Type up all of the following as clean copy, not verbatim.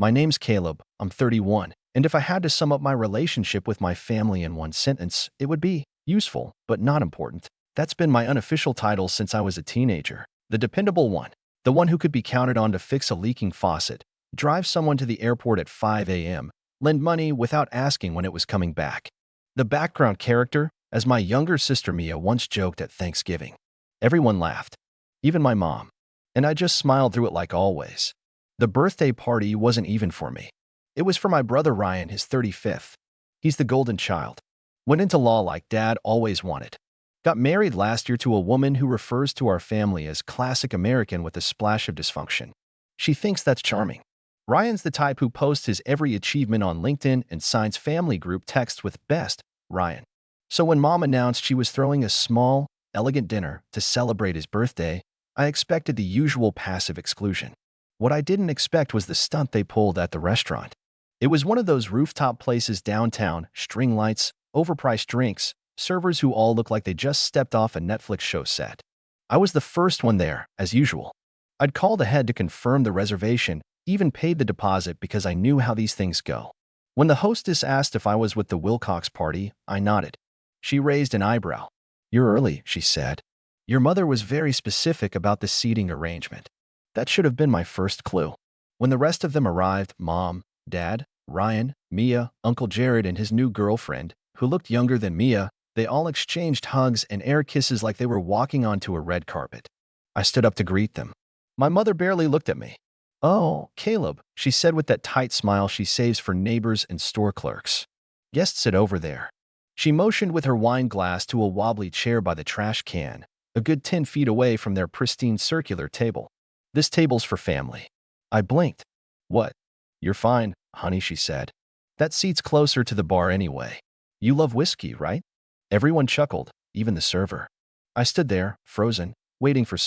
My name's Caleb, I'm 31, and if I had to sum up my relationship with my family in one sentence, it would be useful, but not important. That's been my unofficial title since I was a teenager. The dependable one. The one who could be counted on to fix a leaking faucet, drive someone to the airport at 5 a.m., lend money without asking when it was coming back. The background character, as my younger sister Mia once joked at Thanksgiving. Everyone laughed, even my mom, and I just smiled through it like always. The birthday party wasn't even for me. It was for my brother Ryan, his 35th. He's the golden child. Went into law like Dad always wanted. Got married last year to a woman who refers to our family as classic American with a splash of dysfunction. She thinks that's charming. Ryan's the type who posts his every achievement on LinkedIn and signs family group texts with "Best, Ryan." So when Mom announced she was throwing a small, elegant dinner to celebrate his birthday, I expected the usual passive exclusion. What I didn't expect was the stunt they pulled at the restaurant. It was one of those rooftop places downtown, string lights, overpriced drinks, servers who all look like they just stepped off a Netflix show set. I was the first one there, as usual. I'd called ahead to confirm the reservation, even paid the deposit because I knew how these things go. When the hostess asked if I was with the Wilcox party, I nodded. She raised an eyebrow. "You're early," she said. "Your mother was very specific about the seating arrangement." That should have been my first clue. When the rest of them arrived, Mom, Dad, Ryan, Mia, Uncle Jared, and his new girlfriend, who looked younger than Mia, they all exchanged hugs and air kisses like they were walking onto a red carpet. I stood up to greet them. My mother barely looked at me. "Oh, Caleb," she said with that tight smile she saves for neighbors and store clerks. "Guests sit over there." She motioned with her wine glass to a wobbly chair by the trash can, a good 10 feet away from their pristine circular table. "This table's for family." I blinked. "What? You're fine, honey," she said. "That seat's closer to the bar anyway. You love whiskey, right?" Everyone chuckled, even the server. I stood there, frozen, waiting for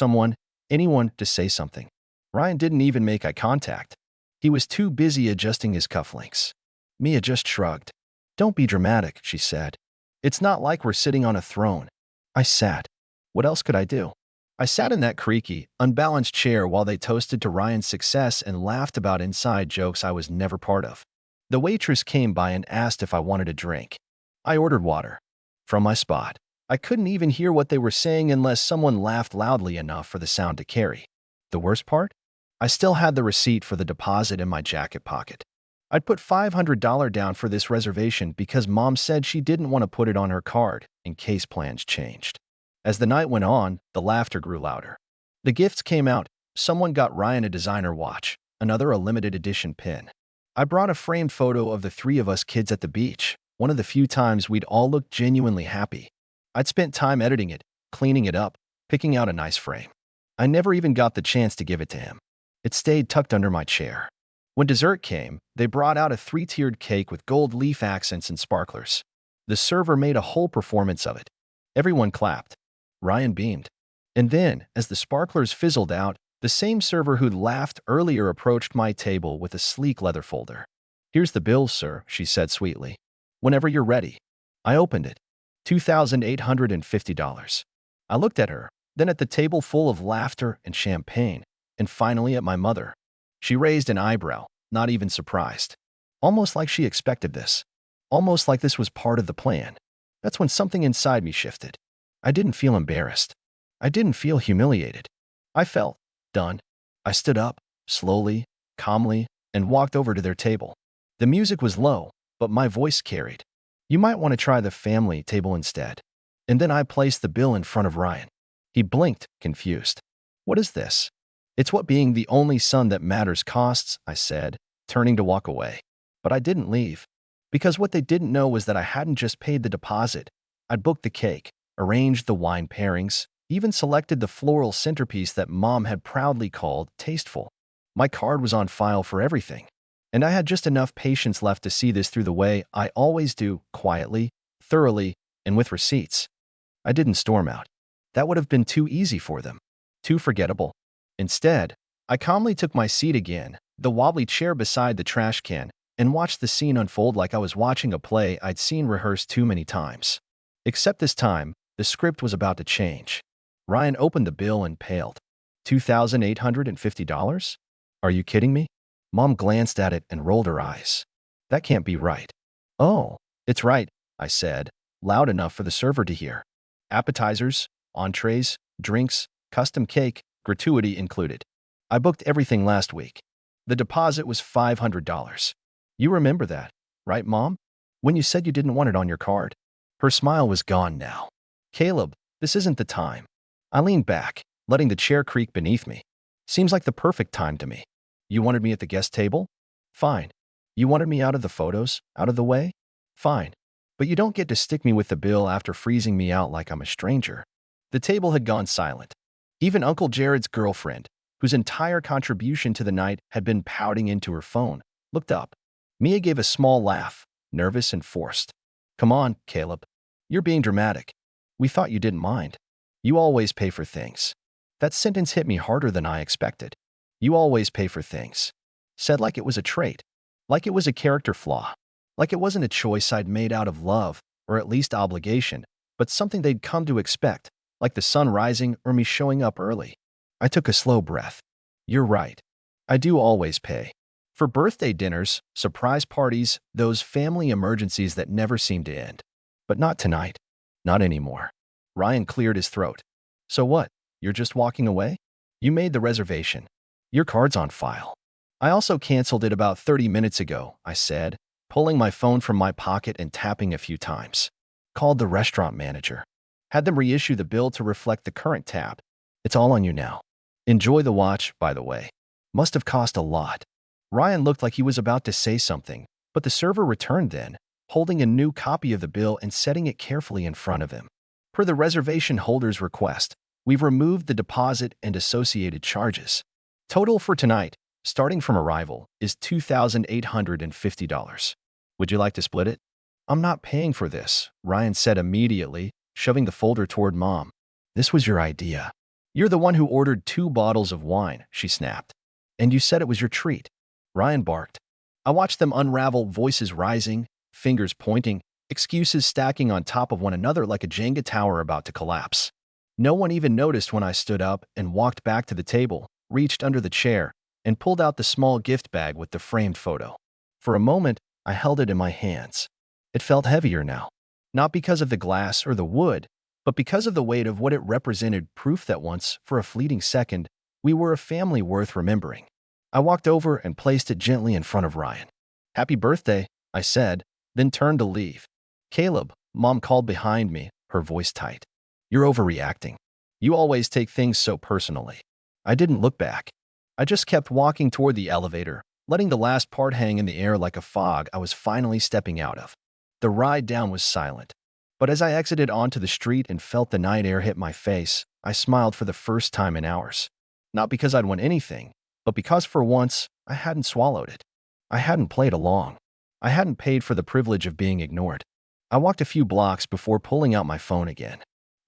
anyone to say something. Ryan didn't even make eye contact. He was too busy adjusting his cufflinks. Mia just shrugged. "Don't be dramatic," she said. "It's not like we're sitting on a throne." I sat. What else could I do? I sat in that creaky, unbalanced chair while they toasted to Ryan's success and laughed about inside jokes I was never part of. The waitress came by and asked if I wanted a drink. I ordered water. From my spot, I couldn't even hear what they were saying unless someone laughed loudly enough for the sound to carry. The worst part? I still had the receipt for the deposit in my jacket pocket. I'd put $500 down for this reservation because Mom said she didn't want to put it on her card in case plans changed. As the night went on, the laughter grew louder. The gifts came out. Someone got Ryan a designer watch, another a limited edition pin. I brought a framed photo of the three of us kids at the beach, one of the few times we'd all looked genuinely happy. I'd spent time editing it, cleaning it up, picking out a nice frame. I never even got the chance to give it to him. It stayed tucked under my chair. When dessert came, they brought out a 3-tiered cake with gold leaf accents and sparklers. The server made a whole performance of it. Everyone clapped. Ryan beamed. And then, as the sparklers fizzled out, the same server who'd laughed earlier approached my table with a sleek leather folder. "Here's the bill, sir," she said sweetly. "Whenever you're ready." I opened it. $2,850. I looked at her, then at the table full of laughter and champagne, and finally at my mother. She raised an eyebrow, not even surprised. Almost like she expected this. Almost like this was part of the plan. That's when something inside me shifted. I didn't feel embarrassed. I didn't feel humiliated. I felt done. I stood up, slowly, calmly, and walked over to their table. The music was low, but my voice carried. "You might want to try the family table instead." And then I placed the bill in front of Ryan. He blinked, confused. "What is this?" "It's what being the only son that matters costs," I said, turning to walk away. But I didn't leave. Because what they didn't know was that I hadn't just paid the deposit. I'd booked the cake, arranged the wine pairings, even selected the floral centerpiece that Mom had proudly called tasteful. My card was on file for everything. And I had just enough patience left to see this through the way I always do, quietly, thoroughly, and with receipts. I didn't storm out. That would have been too easy for them. Too forgettable. Instead, I calmly took my seat again, the wobbly chair beside the trash can, and watched the scene unfold like I was watching a play I'd seen rehearsed too many times. Except this time, the script was about to change. Ryan opened the bill and paled. $2,850? Are you kidding me? Mom glanced at it and rolled her eyes. That can't be right. Oh, it's right, I said, loud enough for the server to hear. Appetizers, entrees, drinks, custom cake, gratuity included. I booked everything last week. The deposit was $500. You remember that, right, Mom? When you said you didn't want it on your card. Her smile was gone now. Caleb, this isn't the time. I leaned back, letting the chair creak beneath me. Seems like the perfect time to me. You wanted me at the guest table? Fine. You wanted me out of the photos, out of the way? Fine. But you don't get to stick me with the bill after freezing me out like I'm a stranger. The table had gone silent. Even Uncle Jared's girlfriend, whose entire contribution to the night had been pouting into her phone, looked up. Mia gave a small laugh, nervous and forced. Come on, Caleb. You're being dramatic. We thought you didn't mind. You always pay for things. That sentence hit me harder than I expected. You always pay for things. Said like it was a trait. Like it was a character flaw. Like it wasn't a choice I'd made out of love, or at least obligation, but something they'd come to expect, like the sun rising or me showing up early. I took a slow breath. You're right. I do always pay. For birthday dinners, surprise parties, those family emergencies that never seem to end. But not tonight. Not anymore. Ryan cleared his throat. So what? You're just walking away? You made the reservation. Your card's on file. I also canceled it about 30 minutes ago, I said, pulling my phone from my pocket and tapping a few times. Called the restaurant manager. Had them reissue the bill to reflect the current tab. It's all on you now. Enjoy the watch, by the way. Must have cost a lot. Ryan looked like he was about to say something, but the server returned then, holding a new copy of the bill and setting it carefully in front of him. Per the reservation holder's request, we've removed the deposit and associated charges. Total for tonight, starting from arrival, is $2,850. Would you like to split it? I'm not paying for this, Ryan said immediately, shoving the folder toward Mom. This was your idea. You're the one who ordered 2 bottles of wine, she snapped. And you said it was your treat. Ryan barked. I watched them unravel, voices rising, fingers pointing, excuses stacking on top of one another like a Jenga tower about to collapse. No one even noticed when I stood up and walked back to the table, reached under the chair, and pulled out the small gift bag with the framed photo. For a moment, I held it in my hands. It felt heavier now. Not because of the glass or the wood, but because of the weight of what it represented, proof that once, for a fleeting second, we were a family worth remembering. I walked over and placed it gently in front of Ryan. Happy birthday, I said, then turned to leave. Caleb, Mom called behind me, her voice tight. You're overreacting. You always take things so personally. I didn't look back. I just kept walking toward the elevator, letting the last part hang in the air like a fog I was finally stepping out of. The ride down was silent. But as I exited onto the street and felt the night air hit my face, I smiled for the first time in hours. Not because I'd won anything, but because for once, I hadn't swallowed it. I hadn't played along. I hadn't paid for the privilege of being ignored. I walked a few blocks before pulling out my phone again.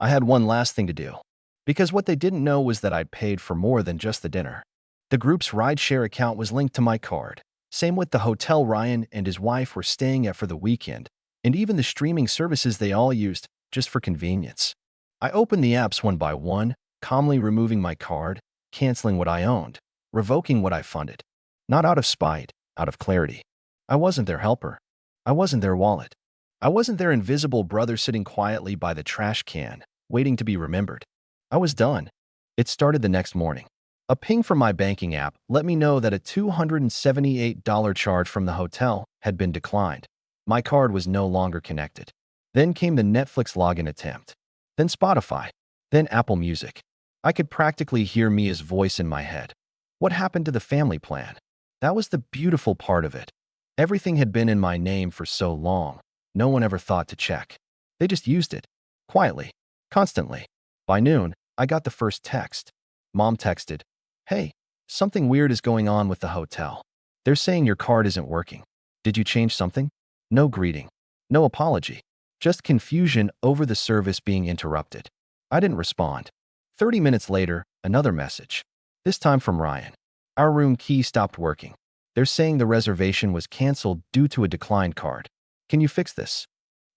I had one last thing to do. Because what they didn't know was that I'd paid for more than just the dinner. The group's rideshare account was linked to my card. Same with the hotel Ryan and his wife were staying at for the weekend, and even the streaming services they all used, just for convenience. I opened the apps one by one, calmly removing my card, canceling what I owned, revoking what I funded. Not out of spite, out of clarity. I wasn't their helper. I wasn't their wallet. I wasn't their invisible brother sitting quietly by the trash can, waiting to be remembered. I was done. It started the next morning. A ping from my banking app let me know that a $278 charge from the hotel had been declined. My card was no longer connected. Then came the Netflix login attempt. Then Spotify. Then Apple Music. I could practically hear Mia's voice in my head. What happened to the family plan? That was the beautiful part of it. Everything had been in my name for so long. No one ever thought to check. They just used it. Quietly. Constantly. By noon, I got the first text. Mom texted, "Hey, something weird is going on with the hotel. They're saying your card isn't working. Did you change something?" No greeting. No apology. Just confusion over the service being interrupted. I didn't respond. 30 minutes later, another message. This time from Ryan. Our room key stopped working. They're saying the reservation was canceled due to a declined card. Can you fix this?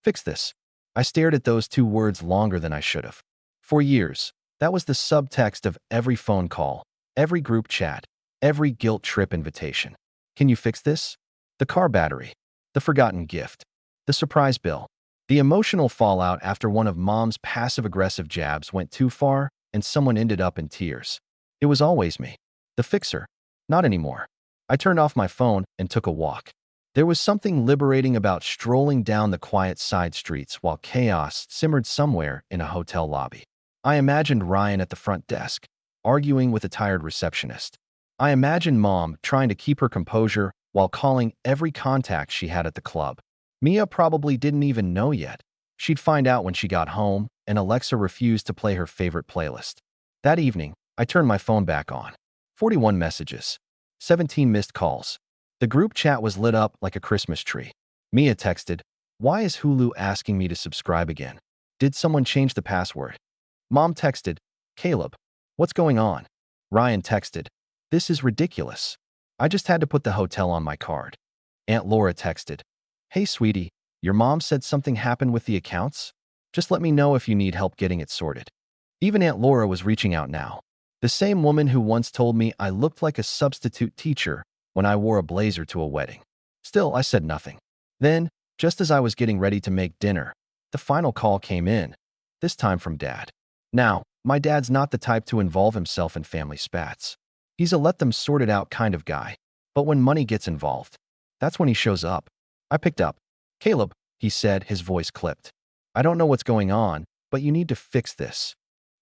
Fix this. I stared at those 2 words longer than I should have. For years, that was the subtext of every phone call, every group chat, every guilt trip invitation. Can you fix this? The car battery. The forgotten gift. The surprise bill. The emotional fallout after one of Mom's passive-aggressive jabs went too far and someone ended up in tears. It was always me. The fixer. Not anymore. I turned off my phone and took a walk. There was something liberating about strolling down the quiet side streets while chaos simmered somewhere in a hotel lobby. I imagined Ryan at the front desk, arguing with a tired receptionist. I imagined Mom trying to keep her composure while calling every contact she had at the club. Mia probably didn't even know yet. She'd find out when she got home, and Alexa refused to play her favorite playlist. That evening, I turned my phone back on. 41 messages. 17 missed calls. The group chat was lit up like a Christmas tree. Mia texted, "Why is Hulu asking me to subscribe again? Did someone change the password?" Mom texted, "Caleb, what's going on?" Ryan texted, "This is ridiculous. I just had to put the hotel on my card." Aunt Laura texted, "Hey, sweetie, your mom said something happened with the accounts? Just let me know if you need help getting it sorted." Even Aunt Laura was reaching out now. The same woman who once told me I looked like a substitute teacher when I wore a blazer to a wedding. Still, I said nothing. Then, just as I was getting ready to make dinner, the final call came in, this time from Dad. Now, my dad's not the type to involve himself in family spats. He's a let-them-sort-it-out kind of guy. But when money gets involved, that's when he shows up. I picked up. "Caleb," he said, his voice clipped. "I don't know what's going on, but you need to fix this."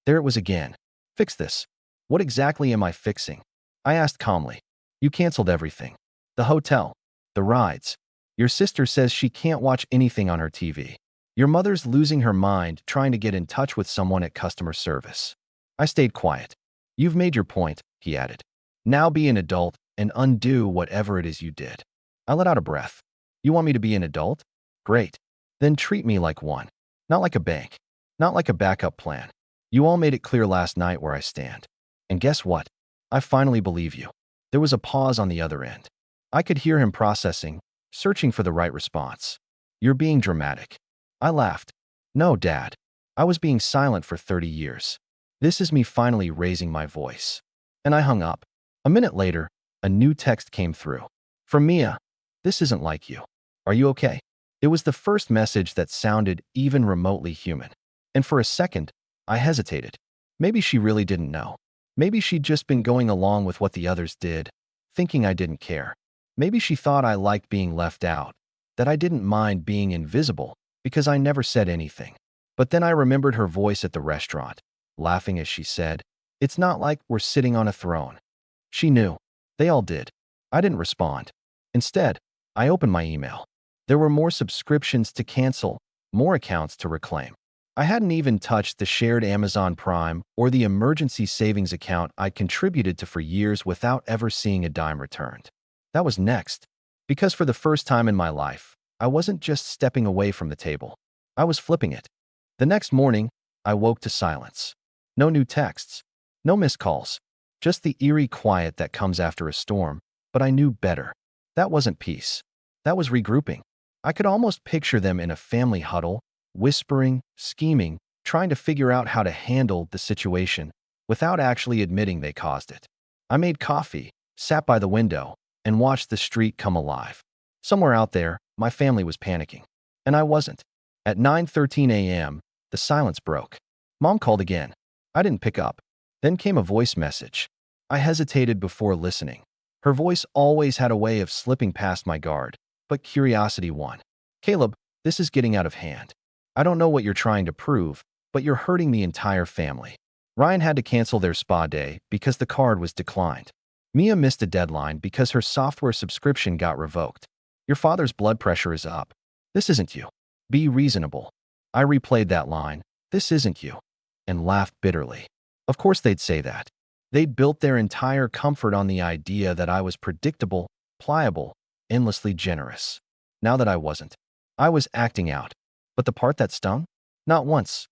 There it was again. Fix this. What exactly am I fixing? I asked calmly. "You canceled everything. The hotel. The rides. Your sister says she can't watch anything on her TV. Your mother's losing her mind trying to get in touch with someone at customer service." I stayed quiet. "You've made your point," he added. "Now be an adult and undo whatever it is you did." I let out a breath. "You want me to be an adult? Great. Then treat me like one. Not like a bank. Not like a backup plan. You all made it clear last night where I stand. And guess what? I finally believe you." There was a pause on the other end. I could hear him processing, searching for the right response. "You're being dramatic." I laughed. "No, Dad. I was being silent for 30 years. This is me finally raising my voice." And I hung up. A minute later, a new text came through. From Mia. "This isn't like you. Are you okay?" It was the first message that sounded even remotely human. And for a second, I hesitated. Maybe she really didn't know. Maybe she'd just been going along with what the others did, thinking I didn't care. Maybe she thought I liked being left out, that I didn't mind being invisible because I never said anything. But then I remembered her voice at the restaurant, laughing as she said, "It's not like we're sitting on a throne." She knew. They all did. I didn't respond. Instead, I opened my email. There were more subscriptions to cancel, more accounts to reclaim. I hadn't even touched the shared Amazon Prime or the emergency savings account I'd contributed to for years without ever seeing a dime returned. That was next. Because for the first time in my life, I wasn't just stepping away from the table. I was flipping it. The next morning, I woke to silence. No new texts. No missed calls. Just the eerie quiet that comes after a storm. But I knew better. That wasn't peace. That was regrouping. I could almost picture them in a family huddle, whispering, scheming, trying to figure out how to handle the situation without actually admitting they caused it. I made coffee, sat by the window, and watched the street come alive. Somewhere out there, my family was panicking. And I wasn't. At 9:13 a.m., the silence broke. Mom called again. I didn't pick up. Then came a voice message. I hesitated before listening. Her voice always had a way of slipping past my guard, but curiosity won. "Caleb, this is getting out of hand. I don't know what you're trying to prove, but you're hurting the entire family." Ryan had to cancel their spa day because the card was declined. Mia missed a deadline because her software subscription got revoked. Your father's blood pressure is up. This isn't you. Be reasonable. I replayed that line, "This isn't you," and laughed bitterly. Of course they'd say that. They'd built their entire comfort on the idea that I was predictable, pliable, endlessly generous. Now that I wasn't. I was acting out. But the part that stung? Not once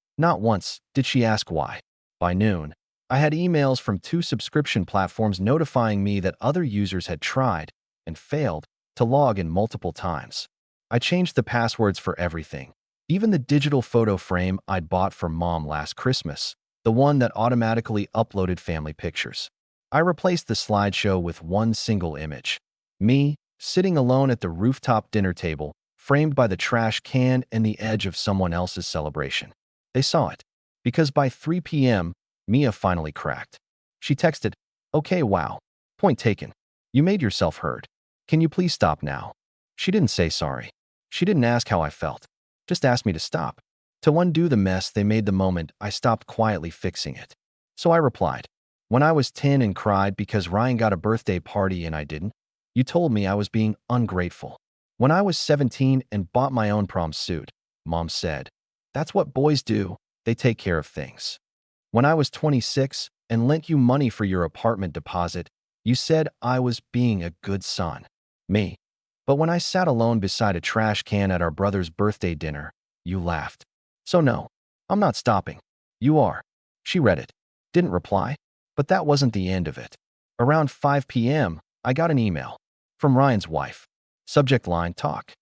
did she ask why. By noon, I had emails from 2 subscription platforms notifying me that other users had tried, and failed, to log in multiple times. I changed the passwords for everything. Even the digital photo frame I'd bought for Mom last Christmas, the one that automatically uploaded family pictures. I replaced the slideshow with one single image. Me, sitting alone at the rooftop dinner table, framed by the trash can and the edge of someone else's celebration. They saw it, because by 3 p.m., Mia finally cracked. She texted, "Okay, wow. Point taken. You made yourself heard. Can you please stop now?" She didn't say sorry. She didn't ask how I felt. Just asked me to stop. To undo the mess they made the moment I stopped quietly fixing it. So I replied, "When I was 10 and cried because Ryan got a birthday party and I didn't, you told me I was being ungrateful. When I was 17 and bought my own prom suit, Mom said, that's what boys do, they take care of things. When I was 26 and lent you money for your apartment deposit, you said I was being a good son." Me. "But when I sat alone beside a trash can at our brother's birthday dinner, you laughed. So no, I'm not stopping. You are." She read it. Didn't reply. But that wasn't the end of it. Around 5 p.m., I got an email from Ryan's wife. Subject line, talk.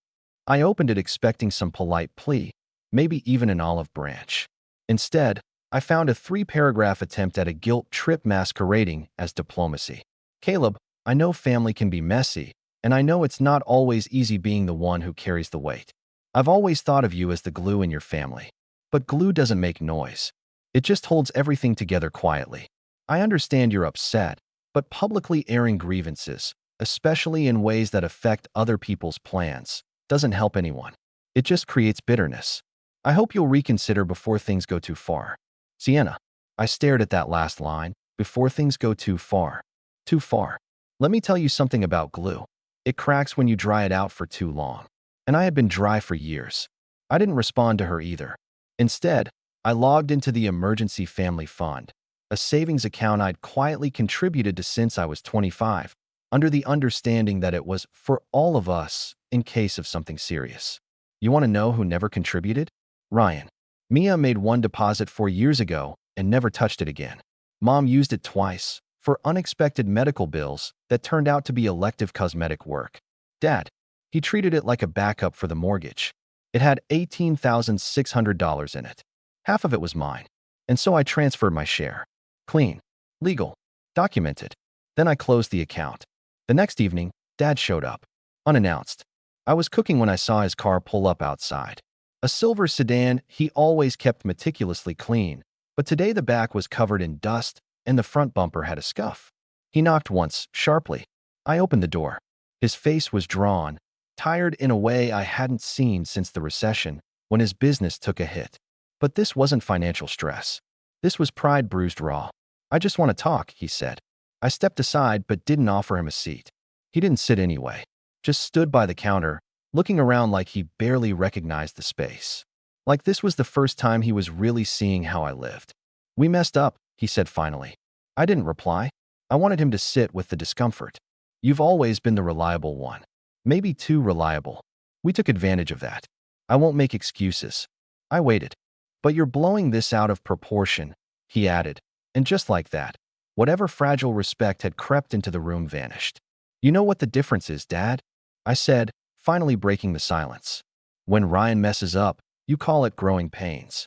I opened it expecting some polite plea, maybe even an olive branch. Instead, I found a 3-paragraph attempt at a guilt trip masquerading as diplomacy. "Caleb, I know family can be messy, and I know it's not always easy being the one who carries the weight. I've always thought of you as the glue in your family. But glue doesn't make noise. It just holds everything together quietly. I understand you're upset, but publicly airing grievances, especially in ways that affect other people's plans, doesn't help anyone. It just creates bitterness. I hope you'll reconsider before things go too far. Sienna." I stared at that last line, before things go too far. Too far. Let me tell you something about glue. It cracks when you dry it out for too long. And I had been dry for years. I didn't respond to her either. Instead, I logged into the Emergency Family Fund, a savings account I'd quietly contributed to since I was 25, under the understanding that it was for all of us in case of something serious. You want to know who never contributed? Ryan. Mia made one deposit 4 years ago and never touched it again. Mom used it twice for unexpected medical bills that turned out to be elective cosmetic work. Dad, he treated it like a backup for the mortgage. It had $18,600 in it. Half of it was mine, and so I transferred my share. Clean, legal, documented. Then I closed the account. The next evening, Dad showed up, unannounced. I was cooking when I saw his car pull up outside. A silver sedan he always kept meticulously clean, but today the back was covered in dust and the front bumper had a scuff. He knocked once, sharply. I opened the door. His face was drawn, tired in a way I hadn't seen since the recession, when his business took a hit. But this wasn't financial stress. This was pride bruised raw. "I just want to talk," he said. I stepped aside but didn't offer him a seat. He didn't sit anyway, just stood by the counter, looking around like he barely recognized the space. Like this was the first time he was really seeing how I lived. "We messed up," he said finally. I didn't reply. I wanted him to sit with the discomfort. "You've always been the reliable one. Maybe too reliable. We took advantage of that. I won't make excuses." I waited. "But you're blowing this out of proportion," he added. And just like that, whatever fragile respect had crept into the room vanished. "You know what the difference is, Dad?" I said, finally breaking the silence. "When Ryan messes up, you call it growing pains.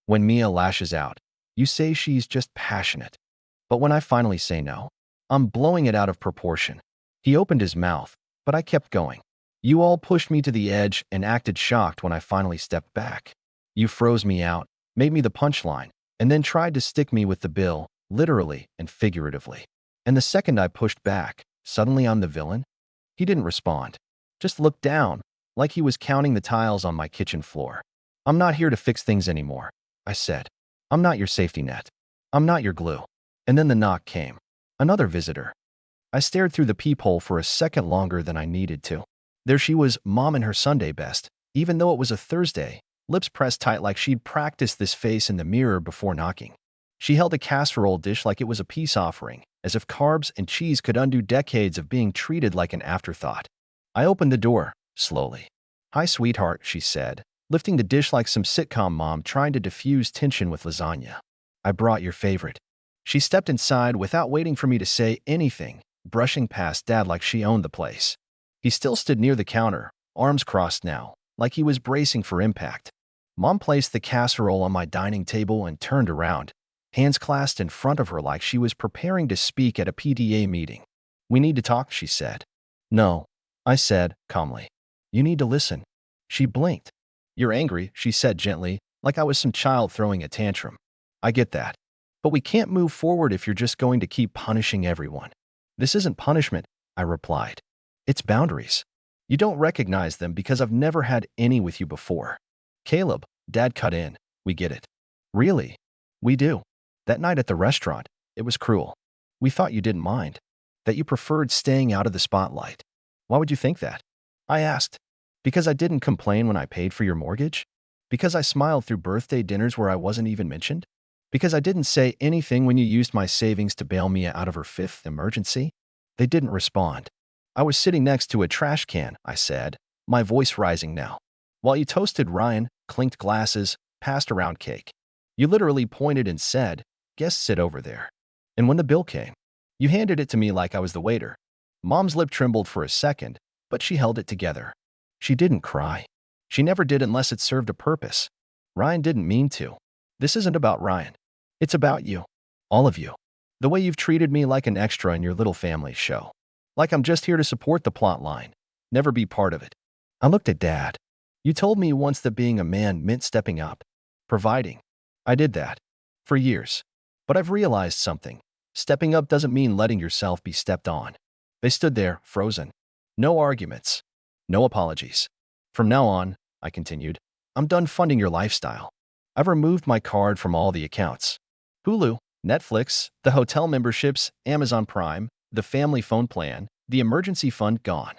When Mia lashes out, you say she's just passionate. But when I finally say no, I'm blowing it out of proportion." He opened his mouth, but I kept going. "You all pushed me to the edge and acted shocked when I finally stepped back. You froze me out, made me the punchline, and then tried to stick me with the bill, literally and figuratively. And the second I pushed back, suddenly I'm the villain?" He didn't respond, just looked down, like he was counting the tiles on my kitchen floor. "I'm not here to fix things anymore," I said. "I'm not your safety net. I'm not your glue." And then the knock came. Another visitor. I stared through the peephole for a second longer than I needed to. There she was, Mom in her Sunday best, even though it was a Thursday, lips pressed tight like she'd practiced this face in the mirror before knocking. She held a casserole dish like it was a peace offering, as if carbs and cheese could undo decades of being treated like an afterthought. I opened the door, slowly. "Hi, sweetheart," she said, lifting the dish like some sitcom mom trying to diffuse tension with lasagna. "I brought your favorite." She stepped inside without waiting for me to say anything, brushing past Dad like she owned the place. He still stood near the counter, arms crossed now, like he was bracing for impact. Mom placed the casserole on my dining table and turned around, hands clasped in front of her like she was preparing to speak at a PTA meeting. "We need to talk," she said. No, I said, calmly. You need to listen. She blinked. You're angry, she said gently, like I was some child throwing a tantrum. I get that. But we can't move forward if you're just going to keep punishing everyone. This isn't punishment, I replied. It's boundaries. You don't recognize them because I've never had any with you before. Caleb, Dad cut in. We get it. Really? We do. That night at the restaurant, it was cruel. We thought you didn't mind. That you preferred staying out of the spotlight. Why would you think that? I asked. Because I didn't complain when I paid for your mortgage? Because I smiled through birthday dinners where I wasn't even mentioned? Because I didn't say anything when you used my savings to bail Mia out of her fifth emergency? They didn't respond. I was sitting next to a trash can, I said, my voice rising now. While you toasted Ryan, clinked glasses, passed around cake. You literally pointed and said, "Guest sit over there." And when the bill came, you handed it to me like I was the waiter. Mom's lip trembled for a second, but she held it together. She didn't cry. She never did unless it served a purpose. Ryan didn't mean to. This isn't about Ryan. It's about you. All of you. The way you've treated me like an extra in your little family show. Like I'm just here to support the plot line. Never be part of it. I looked at Dad. You told me once that being a man meant stepping up. Providing. I did that. For years. But I've realized something. Stepping up doesn't mean letting yourself be stepped on. They stood there, frozen. No arguments. No apologies. From now on, I continued, I'm done funding your lifestyle. I've removed my card from all the accounts. Hulu, Netflix, the hotel memberships, Amazon Prime, the family phone plan, the emergency fund gone.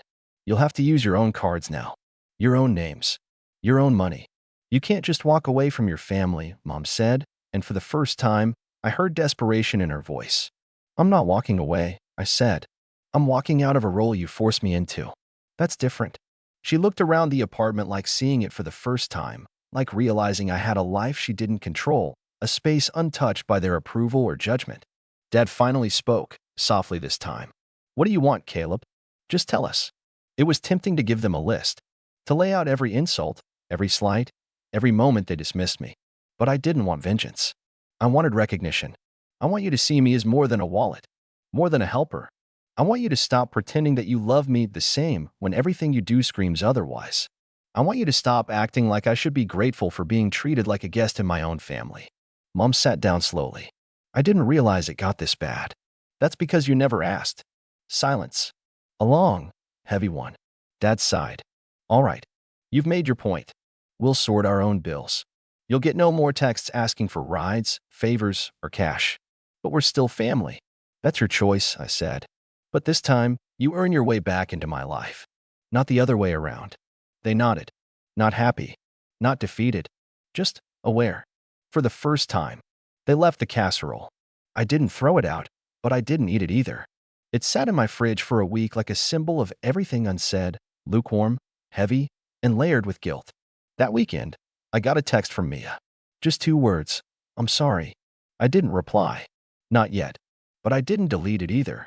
You'll have to use your own cards now. Your own names. Your own money. You can't just walk away from your family, Mom said, and for the first time, I heard desperation in her voice. I'm not walking away, I said. I'm walking out of a role you forced me into. That's different. She looked around the apartment like seeing it for the first time, like realizing I had a life she didn't control, a space untouched by their approval or judgment. Dad finally spoke, softly this time. What do you want, Caleb? Just tell us. It was tempting to give them a list, to lay out every insult, every slight, every moment they dismissed me. But I didn't want vengeance. I wanted recognition. I want you to see me as more than a wallet, more than a helper. I want you to stop pretending that you love me the same when everything you do screams otherwise. I want you to stop acting like I should be grateful for being treated like a guest in my own family. Mom sat down slowly. I didn't realize it got this bad. That's because you never asked. Silence. A long, heavy one. Dad sighed. All right. You've made your point. We'll sort our own bills. You'll get no more texts asking for rides, favors, or cash. But we're still family. That's your choice, I said. But this time, you earn your way back into my life. Not the other way around. They nodded. Not happy. Not defeated. Just aware. For the first time, they left the casserole. I didn't throw it out, but I didn't eat it either. It sat in my fridge for a week like a symbol of everything unsaid, lukewarm, heavy, and layered with guilt. That weekend, I got a text from Mia. Just 2 words. I'm sorry. I didn't reply. Not yet. But I didn't delete it either.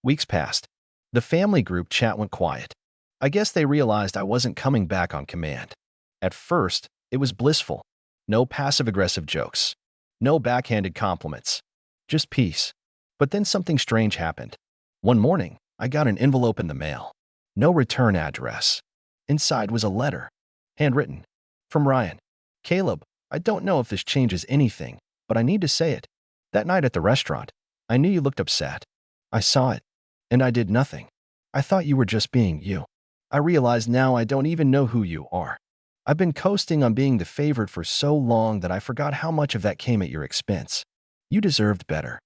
Weeks passed. The family group chat went quiet. I guess they realized I wasn't coming back on command. At first, it was blissful. No passive-aggressive jokes. No backhanded compliments. Just peace. But then something strange happened. One morning, I got an envelope in the mail. No return address. Inside was a letter. Handwritten. From Ryan. Caleb, I don't know if this changes anything, but I need to say it. That night at the restaurant, I knew you looked upset. I saw it. And I did nothing. I thought you were just being you. I realize now I don't even know who you are. I've been coasting on being the favorite for so long that I forgot how much of that came at your expense. You deserved better.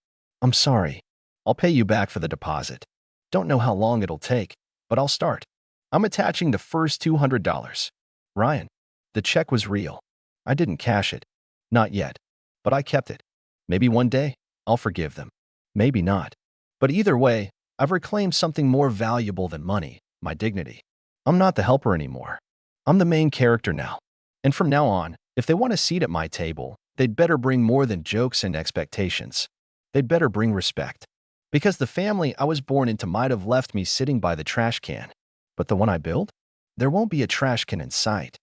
I'm sorry. I'll pay you back for the deposit. Don't know how long it'll take, but I'll start. I'm attaching the first $200. Ryan. The check was real. I didn't cash it. Not yet. But I kept it. Maybe one day, I'll forgive them. Maybe not. But either way, I've reclaimed something more valuable than money, my dignity. I'm not the helper anymore. I'm the main character now. And from now on, if they want a seat at my table, they'd better bring more than jokes and expectations. They'd better bring respect. Because the family I was born into might have left me sitting by the trash can. But the one I built? There won't be a trash can in sight.